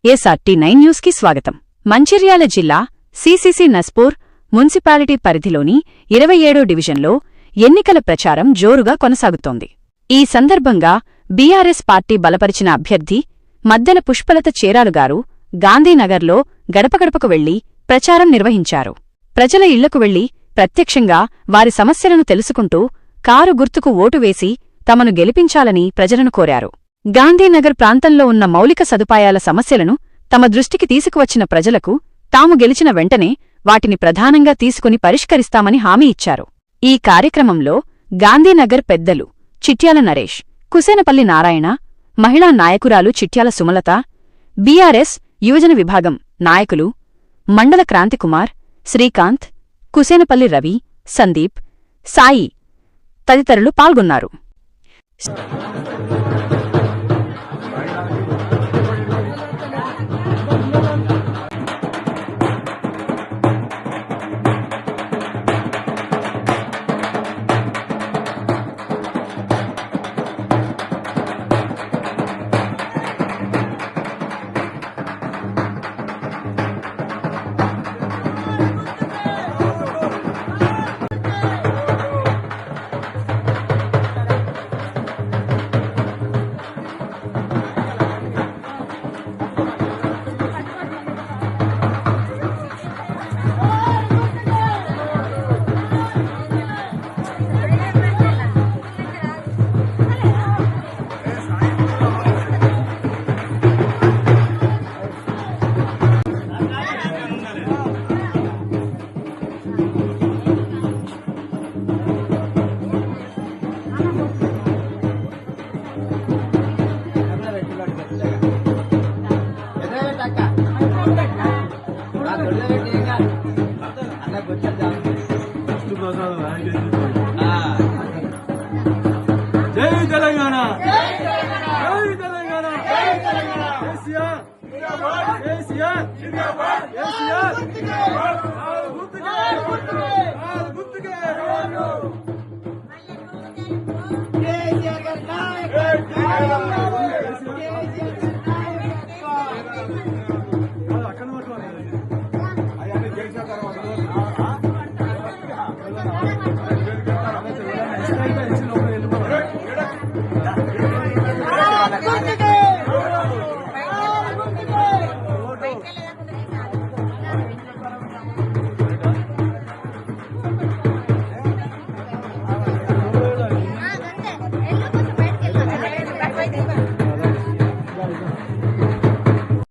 ఏసార్టీ9 news కి స్వాగతం. మంచిర్యాల జిల్లా సిసిసి నస్పూర్ మున్సిపాలిటీ పరిధిలోని 27 డివిజన్లో ఎన్నికల ప్రచారం జోరుగా కొనసాగుతోంది. ఈ సందర్భంగా బీఆర్ఎస్ పార్టీ బలపరిచిన అభ్యర్థి మద్దెల పుష్పలత చేరాలుగారు గాంధీనగర్లో గడపగడపకు వెళ్లి ప్రచారం నిర్వహించారు. ప్రజల ఇళ్లకు వెళ్లి ప్రత్యక్షంగా వారి సమస్యలను తెలుసుకుంటూ కారు గుర్తుకు ఓటు వేసి తమను గెలిపించాలని ప్రజలను కోరారు. గాంధీనగర్ ప్రాంతంలో ఉన్న మౌలిక సదుపాయాల సమస్యలను తమ దృష్టికి తీసుకువచ్చిన ప్రజలకు తాము గెలిచిన వెంటనే వాటిని ప్రధానంగా తీసుకుని పరిష్కరిస్తామని హామీ ఇచ్చారు. ఈ కార్యక్రమంలో గాంధీనగర్ పెద్దలు చిట్యాల నరేష్, కుసేనపల్లి నారాయణ, మహిళా నాయకురాలు చిట్యాల సుమలత, బీఆర్ఎస్ యువజన విభాగం నాయకులు మండల క్రాంతికుమార్, శ్రీకాంత్, కుసేనపల్లి రవి, సందీప్, సాయి తదితరులు పాల్గొన్నారు. జై తెలంగాణ, జై తెలంగాణ, కేసీఆర్ కేసీఆర్ కేసీఆర్ గుర్తుకే